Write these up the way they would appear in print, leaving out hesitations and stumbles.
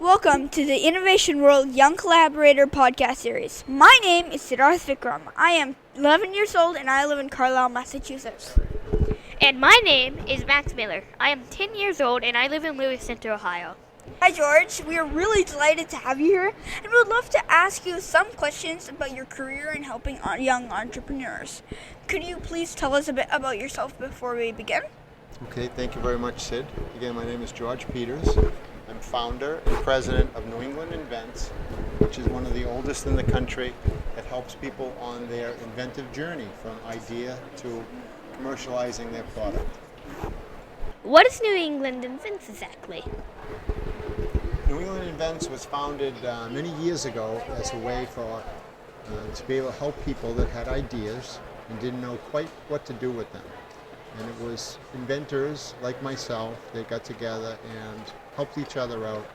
Welcome to the Innovation World Young Collaborator podcast series. My name is Siddharth Vikram. I am 11 years old and I live in Carlisle, Massachusetts. And my name is Maxwell Miller. I am 10 years old and I live in Lewis Center, Ohio. Hi George, we are really delighted to have you here and we would love to ask you some questions about your career in helping young entrepreneurs. Could you please tell us a bit about yourself before we begin? Okay, thank you very much, Sid. Again, my name is George Peters. I'm founder and president of New England Invents, which is one of the oldest in the country that helps people on their inventive journey from idea to commercializing their product. What is New England Invents exactly? New England Invents was founded many years ago as a way for to be able to help people that had ideas and didn't know quite what to do with them. And it was inventors like myself that got together and helped each other out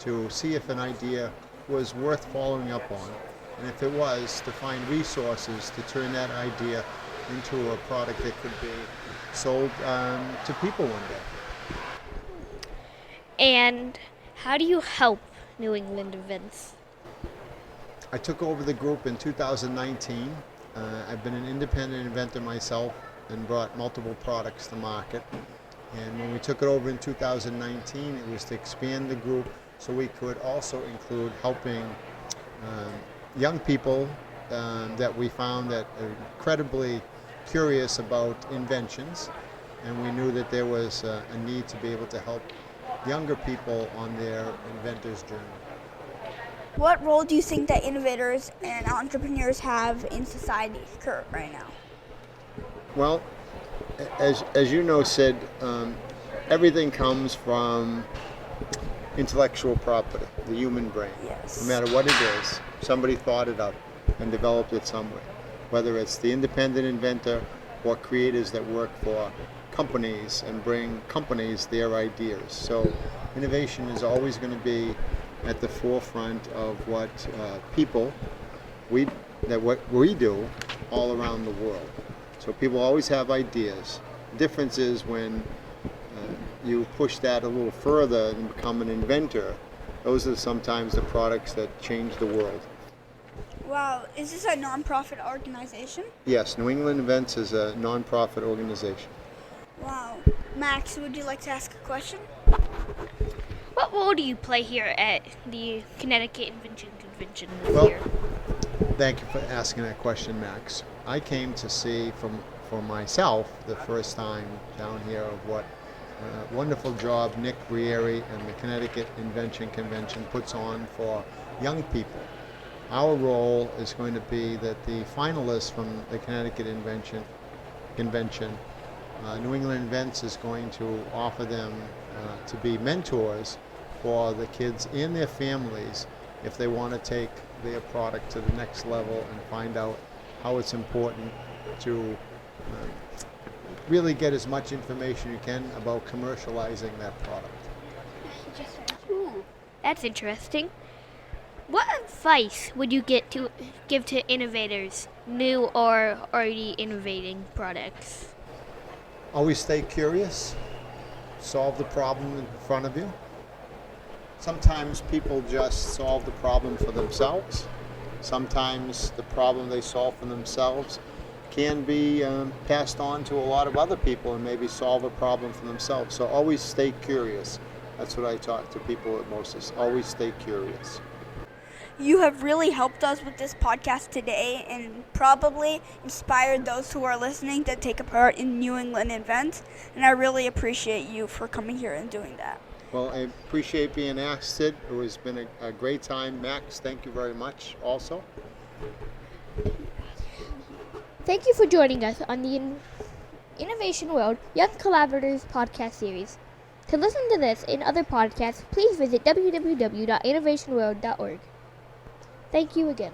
to see if an idea was worth following up on, and if it was, to find resources to turn that idea into a product that could be sold to people one day. And how do you help New England Invents? I took over the group in 2019. I've been an independent inventor myself and brought multiple products to market. And when we took it over in 2019, it was to expand the group so we could also include helping young people that we found that are incredibly curious about inventions. And we knew that there was a need to be able to help younger people on their inventor's journey. What role do you think that innovators and entrepreneurs have in society right now? Well, as you know, Sid, everything comes from intellectual property, the human brain. Yes. No matter what it is, somebody thought it up and developed it somewhere. Whether it's the independent inventor or creators that work for companies and bring companies their ideas. So innovation is always going to be at the forefront of what what we do all around the world. So people always have ideas. The difference is when you push that a little further and become an inventor, those are sometimes the products that change the world. Wow, is this a non-profit organization? Yes, New England Invents is a non-profit organization. Wow. Max, would you like to ask a question? What role do you play here at the Connecticut Invention Convention this year? Thank you for asking that question, Max. I came to see for myself the first time down here of what a wonderful job Nick Brieri and the Connecticut Invention Convention puts on for young people. Our role is going to be that the finalists from the Connecticut Invention Convention, New England Invents is going to offer them to be mentors for the kids and their families if they want to take their product to the next level and find out how it's important to really get as much information you can about commercializing that product. Ooh, that's interesting. What advice would you give to innovators, new or already innovating products? Always stay curious. Solve the problem in front of you. Sometimes people just solve the problem for themselves. Sometimes the problem they solve for themselves can be passed on to a lot of other people and maybe solve a problem for themselves. So always stay curious. That's what I talk to people at most, is always stay curious. You have really helped us with this podcast today and probably inspired those who are listening to take a part in New England Invents, and I really appreciate you for coming here and doing that. Well, I appreciate being asked, Sid. It has been a great time. Max, thank you very much also. Thank you for joining us on the Innovation World Young Collaborators podcast series. To listen to this and other podcasts, please visit www.innovationworld.org. Thank you again.